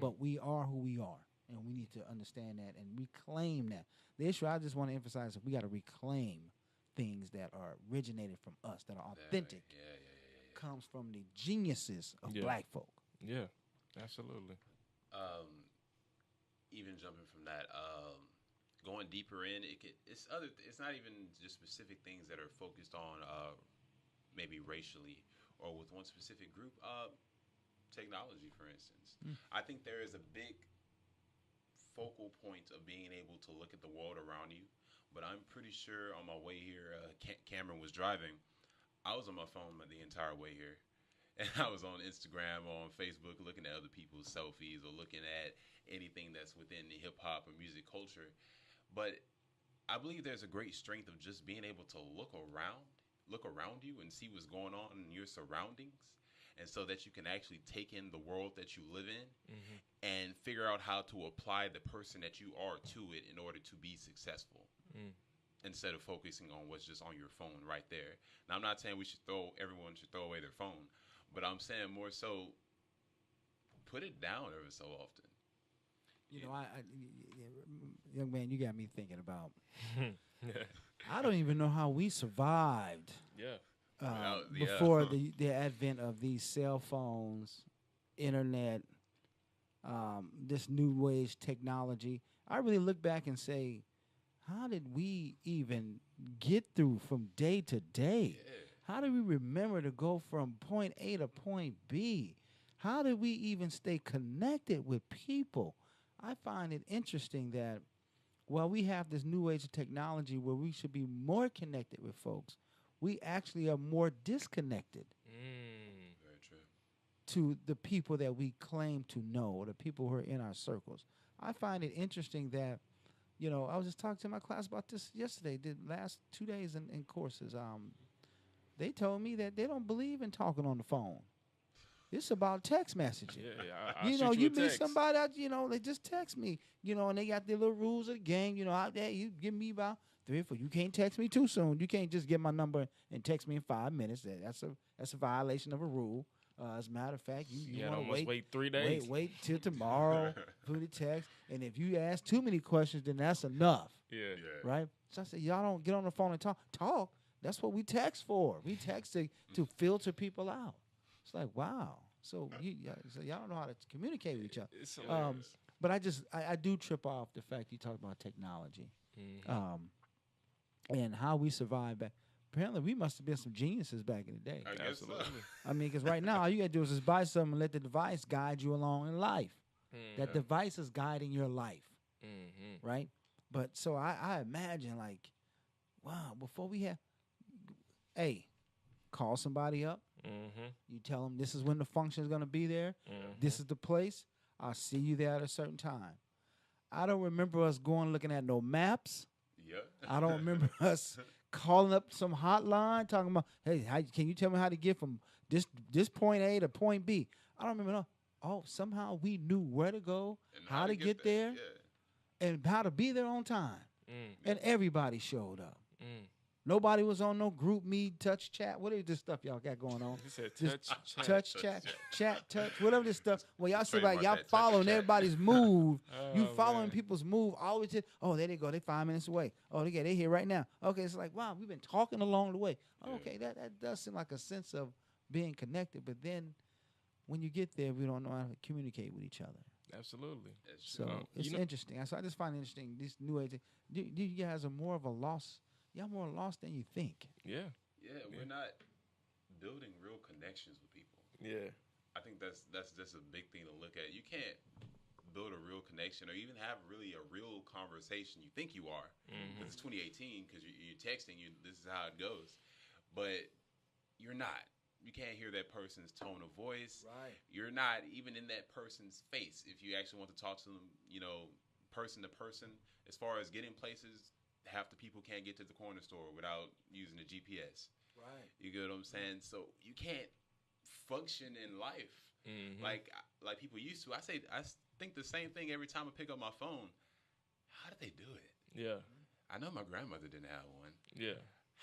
But we are who we are, and we need to understand that and reclaim that. The issue I just want to emphasize is we got to reclaim things that are originated from us, that are authentic, comes from the geniuses of black folk. Yeah, absolutely. Even jumping from that, going deeper in, it's not even just specific things that are focused on maybe racially or with one specific group. Technology, for instance. I think there is a big focal point of being able to look at the world around you. But I'm pretty sure on my way here, Cameron was driving. I was on my phone the entire way here. And I was on Instagram, on Facebook, looking at other people's selfies or looking at anything that's within the hip-hop or music culture. But I believe there's a great strength of just being able to look around you and see what's going on in your surroundings. And so that you can actually take in the world that you live in and figure out how to apply the person that you are to it in order to be successful. Instead of focusing on what's just on your phone right there. Now, I'm not saying everyone should throw away their phone, but I'm saying more so put it down every so often. Young man, you got me thinking about. I don't even know how we survived. Yeah. Before the advent of these cell phones, internet, this new age technology, I really look back and say, how did we even get through from day to day? Yeah. How do we remember to go from point A to point B? How did we even stay connected with people? I find it interesting that while we have this new age of technology where we should be more connected with folks, we actually are more disconnected Very true. to the people that we claim to know, or the people who are in our circles. I find it interesting that, I was just talking to my class about this yesterday, the last 2 days in courses. They told me that they don't believe in talking on the phone. It's about text messaging. Yeah, you meet somebody out, they just text me, and they got their little rules of the game, out there. You give me about 3 or 4. You can't text me too soon. You can't just get my number and text me in 5 minutes. That's a violation of a rule. As a matter of fact, you want to wait 3 days. Wait till tomorrow for the text. And if you ask too many questions, then that's enough. Yeah. Right? So I said, y'all don't get on the phone and talk. Talk. That's what we text for. We text to filter people out. It's like, wow. So y'all don't know how to communicate with each other. It's hilarious. But I do trip off the fact you talk about technology. And how we survived back. Apparently, we must have been some geniuses back in the day. I guess so. I mean, because right now, all you got to do is just buy something and let the device guide you along in life. That device is guiding your life, right? But so I imagine, like, wow, before we have, call somebody up. You tell them this is when the function is going to be there. This is the place. I'll see you there at a certain time. I don't remember us going looking at no maps. Yeah. I don't remember us calling up some hotline talking about, hey, can you tell me how to get from this point A to point B? I don't remember. Oh, somehow we knew where to go, And how to get there, and how to be there on time. and everybody showed up. Mm. Nobody was on no group meet, touch chat. What is this stuff y'all got going on? He said This touch chat, touch, whatever this stuff. Well, y'all see about Trademark y'all that, touch following chat. everybody's move. You Oh, following man. people's move. Always, oh, there they go. They 5 minutes away. Oh, they here right now. Okay, it's like, wow, we've been talking along the way. Yeah. Okay, that does seem like a sense of being connected. But then when you get there, we don't know how to communicate with each other. Absolutely. That's So true. it's You know- interesting. So I just find it interesting. This new age, you guys are more of a lost. Y'all more lost than you think. Yeah. Yeah, we're not building real connections with people. Yeah. I think that's just a big thing to look at. You can't build a real connection or even have really a real conversation. You think you are, because it's 2018. Because you're texting, this is how it goes, but you're not. You can't hear that person's tone of voice. Right. You're not even in that person's face. If you actually want to talk to them, person to person. As far as getting places, half the people can't get to the corner store without using a GPS. Right. You get what I'm saying? So you can't function in life like people used to. I think the same thing every time I pick up my phone. How did they do it? Yeah. I know my grandmother didn't have one. Yeah.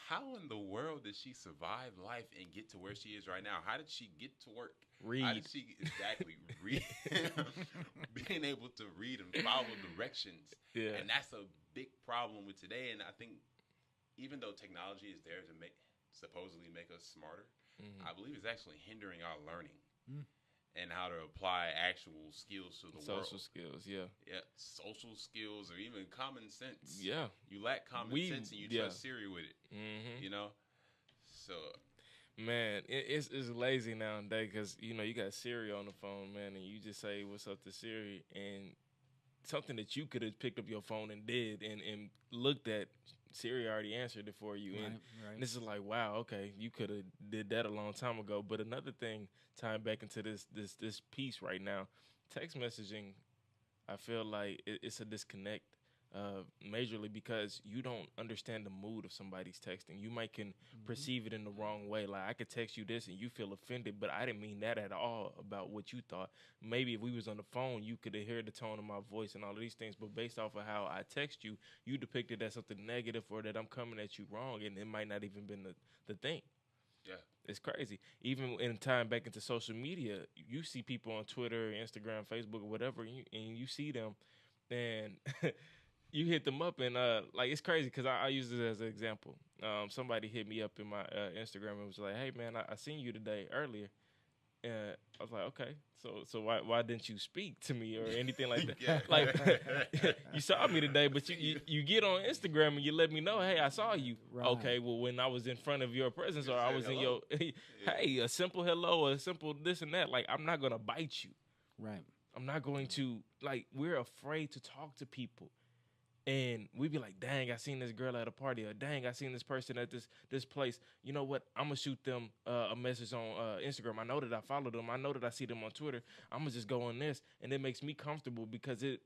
How in the world did she survive life and get to where she is right now? How did she get to work? How Read. did she read? Being able to read and follow directions. Yeah. And that's a big problem with today. And I think even though technology is there to supposedly make us smarter, I believe it's actually hindering our learning and how to apply actual skills to the world. Social skills. Yeah. Yeah, social skills or even common sense. Yeah. You lack common sense and you trust Siri with it. You know? So, Man, it's lazy nowadays because you got Siri on the phone, man, and you just say what's up to Siri, and something that you could have picked up your phone and did and looked at, Siri already answered it for you, and this is like, wow, okay, you could have did that a long time ago. But another thing, tying back into this piece right now, text messaging, I feel like it's a disconnect. Majorly because you don't understand the mood of somebody's texting. You might can perceive it in the wrong way. Like I could text you this and you feel offended, but I didn't mean that at all about what you thought. Maybe if we was on the phone, you could hear the tone of my voice and all of these things, but based off of how I text you, you depicted as something negative or that I'm coming at you wrong, and it might not even been the thing. yeah. It's crazy. Even in time back into social media, you see people on Twitter, Instagram, Facebook, or whatever, and you see them, and you hit them up, and like it's crazy because I use it as an example. Somebody hit me up in my Instagram and was like, "Hey man, I seen you today earlier," and I was like, "Okay, so why didn't you speak to me or anything like that? Yeah. Like you saw me today, but you get on Instagram and you let me know, hey, I saw you. Right. Okay, well when I was in front of your presence You or I said was in hello. your, hey, a simple hello, a simple this and that. Like I'm not gonna bite you. Right. I'm not going to we're afraid to talk to people. And we be like, dang, I seen this girl at a party, or dang, I seen this person at this place. You know what? I'm going to shoot them a message on Instagram. I know that I follow them. I know that I see them on Twitter. I'm going to just go on this. And it makes me comfortable because it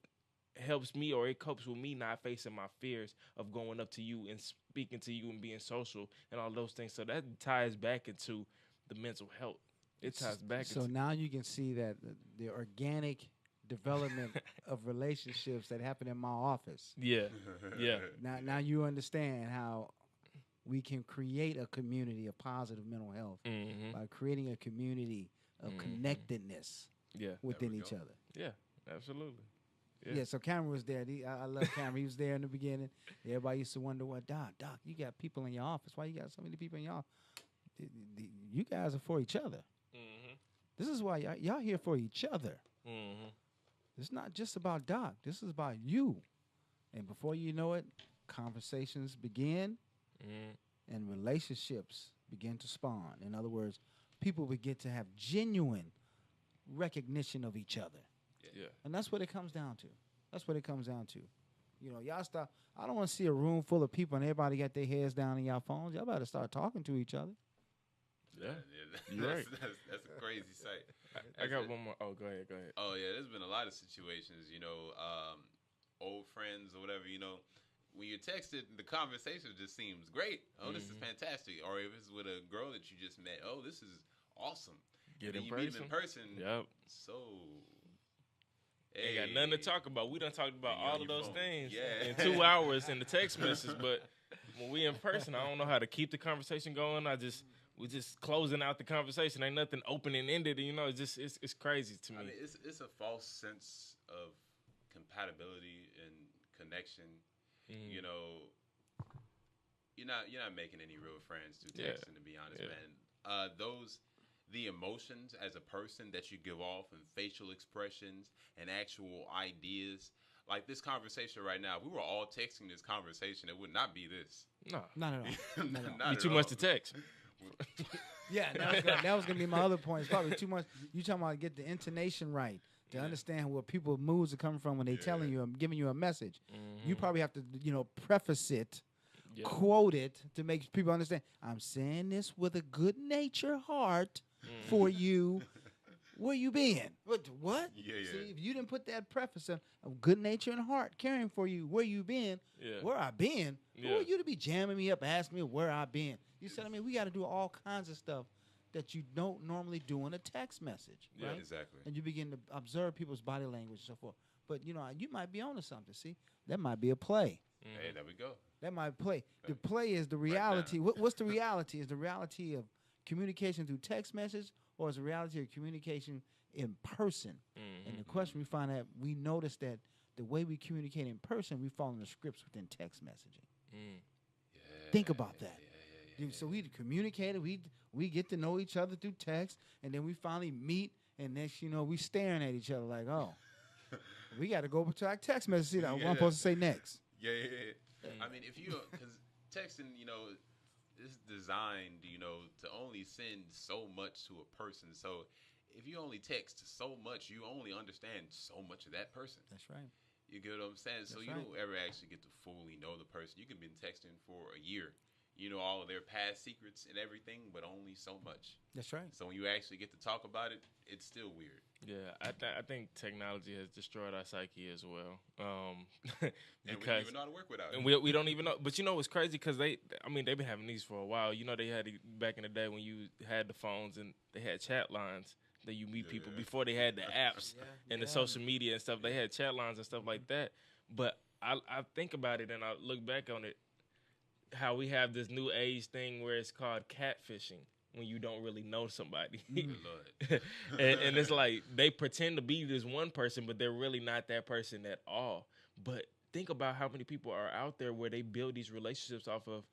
helps me, or it copes with me not facing my fears of going up to you and speaking to you and being social and all those things. So that ties back into the mental health. It ties back So into now you can see that the organic development of relationships that happen in my office. yeah. Now you understand how we can create a community of positive mental health by creating a community of connectedness Yeah. within we each go. other. Yeah, absolutely. Yeah. So Cameron was there. I love Cameron. He was there in the beginning. Everybody used to wonder, what, Doc, you got people in your office. Why you got so many people in your office? You guys are for each other. This is why y'all here for each other. It's not just about Doc. This is about you. And before you know it, conversations begin and relationships begin to spawn. In other words, people begin to have genuine recognition of each other. Yeah. And that's what it comes down to. That's what it comes down to. You know, y'all stop. I don't want to see a room full of people and everybody got their heads down in y'all phones. Y'all better start talking to each other. Yeah. You're You're right. That's a crazy sight. I got one more. Oh, go ahead. Oh yeah, there's been a lot of situations, old friends or whatever, when you're texted, the conversation just seems great. Oh, this is fantastic. Or if it's with a girl that you just met, oh, this is awesome. Get and then in you meet them in person. Yep. So Ain't got nothing to talk about. We done talked about And you're on all of your those phone. things Yeah. in 2 hours in the text message, but when we in person, I don't know how to keep the conversation going. We just closing out the conversation. Ain't nothing open and ended. You know, it's crazy to me. I mean, it's a false sense of compatibility and connection. You know, you're not making any real friends through texting, to be honest, man. The emotions as a person that you give off and facial expressions and actual ideas. Like this conversation right now, if we were all texting this conversation, it would not be this. No. Not at all. Not Be at too all. much to text. Yeah, that was gonna be my other point. It's probably too much. You talking about get the intonation right to understand where people's moods are coming from when they telling you, giving you a message. You probably have to, preface it, quote it to make people understand. I'm saying this with a good nature heart for you. Where you been? What? Yeah. See, if you didn't put that preface of good nature and heart caring for you, where you been? Yeah. Where I been? Yeah. Who are you to be jamming me up, asking me where I been? You said, we got to do all kinds of stuff that you don't normally do in a text message, Yeah, right? exactly. And you begin to observe people's body language and so forth. But, you might be onto something. See, that might be a play. Hey, there we go. That might play. The play is the reality. What's the reality? Is the reality of communication through text message, or is the reality of communication in person? And the question we find out, we notice that the way we communicate in person, we follow the scripts within text messaging. Yeah. Think about that. Yeah. So we communicated, we get to know each other through text, and then we finally meet, and next we staring at each other like, oh, we got to go to our text message. See what I'm supposed to say next. Yeah. I mean, because texting, is designed, to only send so much to a person. So if you only text so much, you only understand so much of that person. That's right. You get what I'm saying? So That's you right. don't ever actually get to fully know the person. You can be texting for a year. You know all of their past secrets and everything, but only so much. That's right. So when you actually get to talk about it, it's still weird. Yeah, I think technology has destroyed our psyche as well. And we Because don't even know how to work without it. and we don't even know. But it's crazy because they've been having these for a while. They had it back in the day when you had the phones and they had chat lines that you meet people before they had the apps and the social media and stuff. They had chat lines and stuff like that. But I think about it and I look back on it, how we have this new age thing where it's called catfishing when you don't really know somebody. Good Lord. and it's like they pretend to be this one person, but they're really not that person at all. But think about how many people are out there where they build these relationships off of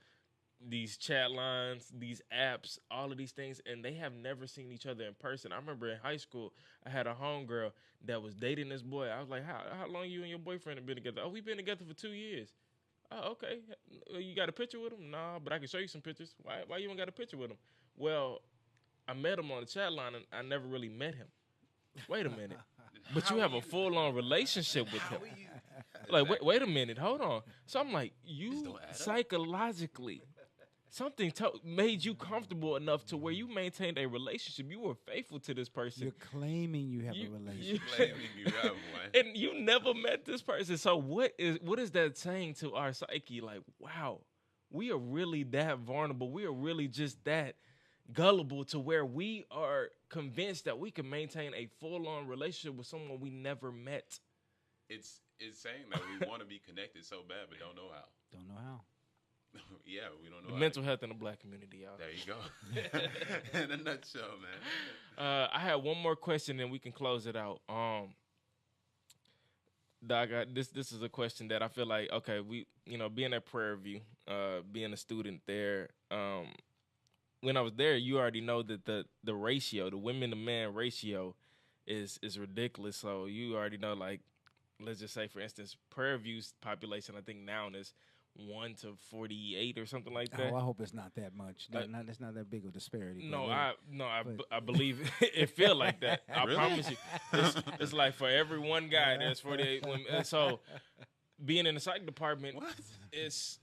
these chat lines, these apps, all of these things, and they have never seen each other in person. I remember in high school, I had a homegirl that was dating this boy. I was like, how long you and your boyfriend have been together? Oh, we've been together for 2 years. Oh, okay. You got a picture with him? Nah, but I can show you some pictures. Why you don't got a picture with him? Well, I met him on the chat line, and I never really met him. Wait a minute. But you have a full-on relationship with him. Like, wait a minute. Hold on. So I'm like, you psychologically, something made you comfortable enough to where you maintained a relationship. You were faithful to this person. You're claiming you have a relationship. Claiming you have one. And you never met this person. So what is that saying to our psyche? Like, wow, we are really that vulnerable. We are really just that gullible to where we are convinced that we can maintain a full-on relationship with someone we never met. It's saying that we want to be connected so bad, but don't know how. Don't know how. Yeah, we don't know. The mental health in the black community, y'all. There you go. In a nutshell, man. I had one more question, and we can close it out. Doc, this is a question that I feel like, okay, we, being at Prairie, being a student there, when I was there, you already know that the ratio, the women to man ratio, is ridiculous. So you already know, like, let's just say, for instance, Prairie View's population, I think now is 1 to 48 or something like that. Oh, I hope it's not that much. It's not that big of a disparity. I believe it feel like that. I promise you. It's like for every one guy, there's 48 women. And so being in the psych department, it's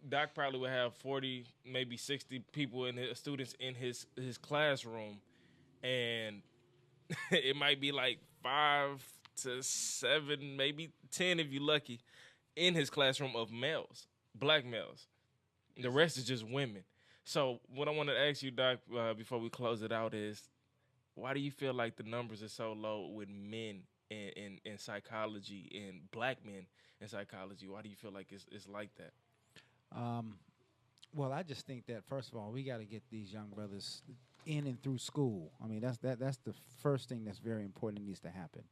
Doc probably would have 40, maybe 60 people students in his classroom, and it might be like 5 to 7, maybe 10 if you're lucky, in his classroom of males, black males. The rest is just women. So what I want to ask you, Doc, before we close it out is, why do you feel like the numbers are so low with men in psychology and black men in psychology? Why do you feel like it's like that? Um, well, I just think that first of all, we got to get these young brothers in and through school. I mean, that's the first thing that's very important that needs to happen.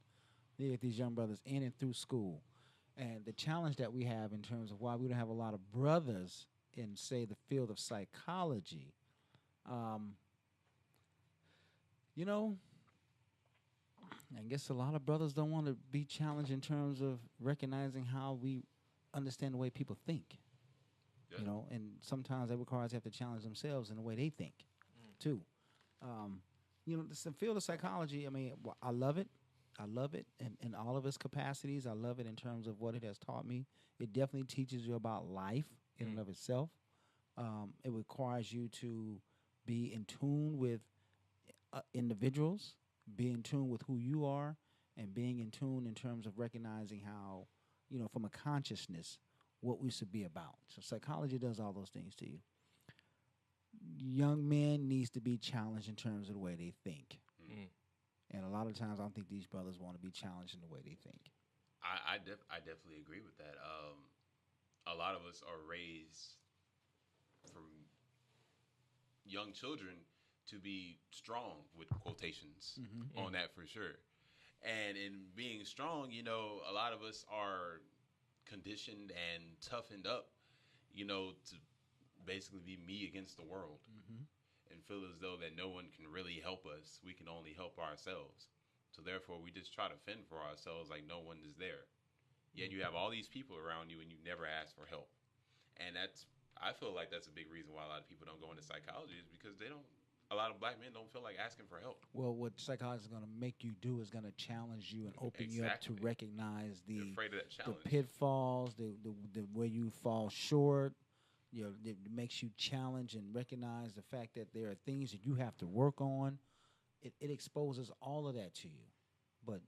We get these young brothers in and through school. And the challenge that we have in terms of why we don't have a lot of brothers in, say, the field of psychology, um, you know, I guess a lot of brothers don't want to be challenged in terms of recognizing how we understand the way people think. Yeah. You know, and sometimes that requires they have to challenge themselves in the way they think, too. You know, the field of psychology, I mean, I love it. I love it in all of its capacities. I love it in terms of what it has taught me. It definitely teaches you about life in and of itself. It requires you to be in tune with individuals, be in tune with who you are, and being in tune in terms of recognizing how, you know, from a consciousness, what we should be about. So psychology does all those things to you. Young men needs to be challenged in terms of the way they think. Mm. And a lot of times I don't think these brothers want to be challenged in the way they think. I definitely agree with that. A lot of us are raised from young children to be strong with quotations on that for sure. And in being strong, you know, a lot of us are conditioned and toughened up, you know, to basically be me against the world and feel as though that no one can really help us. We can only help ourselves. So therefore, we just try to fend for ourselves like no one is there. Yet you have all these people around you and you never ask for help. And I feel like that's a big reason why a lot of people don't go into psychology is because a lot of black men don't feel like asking for help. Well, what psychology is going to make you do is going to challenge you and open you up to recognize You're afraid of that the challenge. pitfalls, the where you fall short. You know, it makes you challenge and recognize the fact that there are things that you have to work on. It exposes all of that to you. But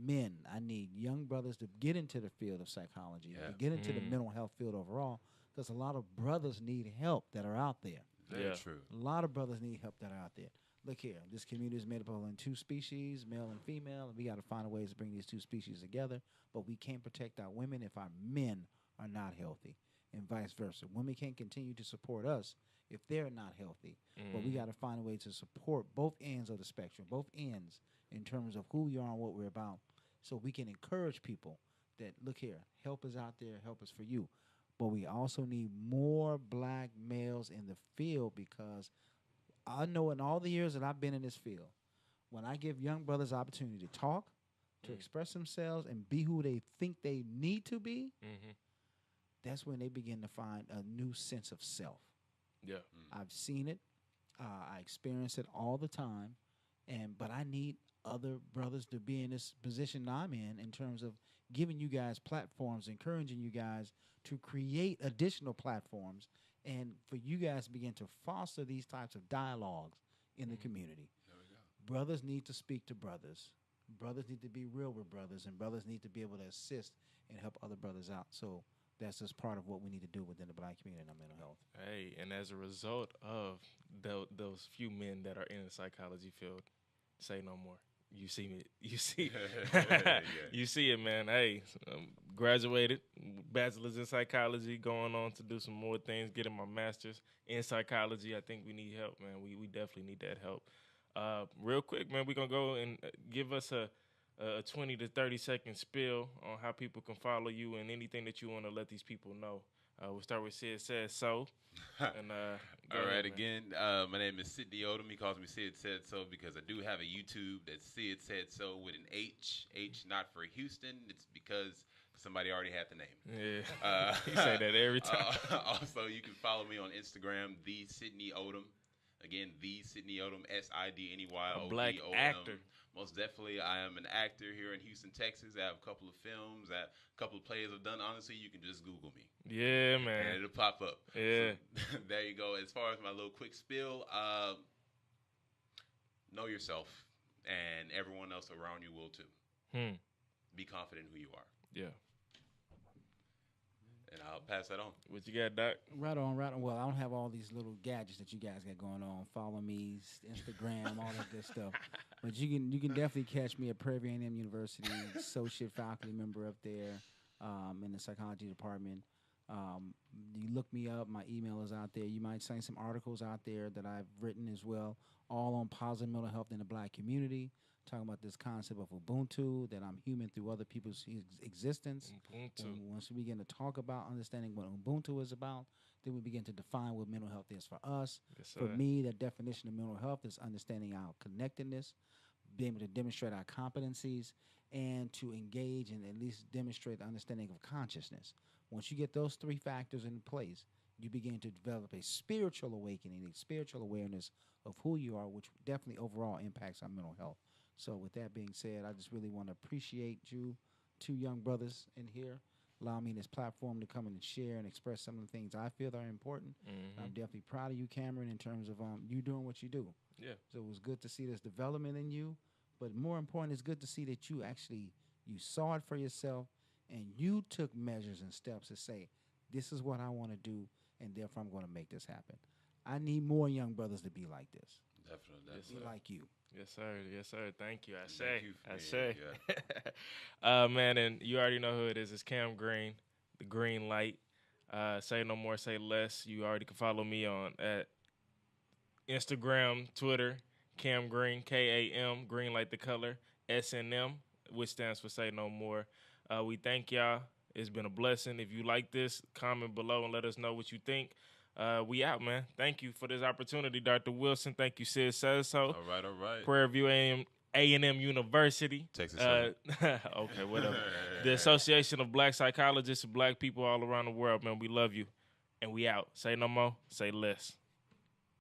men, I need young brothers to get into the field of psychology, to get into the mental health field overall, because a lot of brothers need help that are out there. Very true. A lot of brothers need help that are out there. Look here, this community is made up of only two species, male and female, and we got to find a ways to bring these two species together. But we can't protect our women if our men are not healthy, and vice versa. Women can't continue to support us if they're not healthy. But we got to find a way to support both ends of the spectrum, both ends in terms of who we are and what we're about, so we can encourage people that, look here, help is out there, help is for you. But we also need more black males in the field, because I know in all the years that I've been in this field, when I give young brothers opportunity to talk, to express themselves, and be who they think they need to be, that's when they begin to find a new sense of self. Yeah. I've seen it. I experience it all the time. But I need other brothers to be in this position I'm in terms of giving you guys platforms, encouraging you guys to create additional platforms, and for you guys to begin to foster these types of dialogues in the community. There we go. Brothers need to speak to brothers. Brothers need to be real with brothers, and brothers need to be able to assist and help other brothers out. So that's just part of what we need to do within the black community and our mental health. Hey, and as a result of those few men that are in the psychology field, say no more. You see me. You see. You see it, man. Hey, graduated, bachelor's in psychology, going on to do some more things, getting my master's in psychology. I think we need help, man. We definitely need that help. Real quick, man, we're going to go and give us a 20 to 30-second spiel on how people can follow you and anything that you want to let these people know. We'll start with Sid Said So. And, all right, again, my name is Sidney Odom. He calls me Sid Said So because I do have a YouTube that's Sid Said So with an H. H not for Houston. It's because somebody already had the name. Yeah, you say that every time. Also, you can follow me on Instagram, The Sidney Odom. Again, The Sidney Odom, SIDNEY ODOM. A black actor. Most definitely, I am an actor here in Houston, Texas. I have a couple of films, a couple of plays I've done. Honestly, you can just Google me. Yeah, man. And it'll pop up. Yeah. So, there you go. As far as my little quick spiel, know yourself, and everyone else around you will too. Be confident in who you are. Yeah. And I'll pass that on. What you got, Doc? Right on, right on. Well, I don't have all these little gadgets that you guys got going on. Follow me, Instagram, all that good stuff. But you can definitely catch me at Prairie A&M University, associate faculty member up there in the psychology department. You look me up. My email is out there. You might find some articles out there that I've written as well, all on positive mental health in the Black community. Talking about this concept of Ubuntu, that I'm human through other people's existence. Ubuntu. Once we begin to talk about understanding what Ubuntu is about, then we begin to define what mental health is for us. Yes, For sir. me, the definition of mental health is understanding our connectedness, being able to demonstrate our competencies, and to engage and at least demonstrate the understanding of consciousness. Once you get those three factors in place, you begin to develop a spiritual awakening, a spiritual awareness of who you are, which definitely overall impacts our mental health. So with that being said, I just really want to appreciate you, two young brothers in here, allow me this platform to come in and share and express some of the things I feel that are important. I'm definitely proud of you, Cameron, in terms of you doing what you do. Yeah. So it was good to see this development in you, but more important, it's good to see that you saw it for yourself and you took measures and steps to say, this is what I want to do, and therefore I'm going to make this happen. I need more young brothers to be like this. Definitely. Be like you. Yes, sir. Yes, sir. Thank you. I say. Thank you for I being say. here, Man, and you already know who it is. It's Cam Green, the green light. Say no more, say less. You already can follow me on at Instagram, Twitter, Cam Green, KAM, green like the color, SNM, which stands for Say No More. We thank y'all. It's been a blessing. If you like this, comment below and let us know what you think. We out, man. Thank you for this opportunity, Dr. Wilson. Thank you, Sid Says So. All right. Prairie View A&M University. Texas Southern. Okay, whatever. The Association of Black Psychologists and Black people all around the world, man. We love you. And we out. Say no more, say less.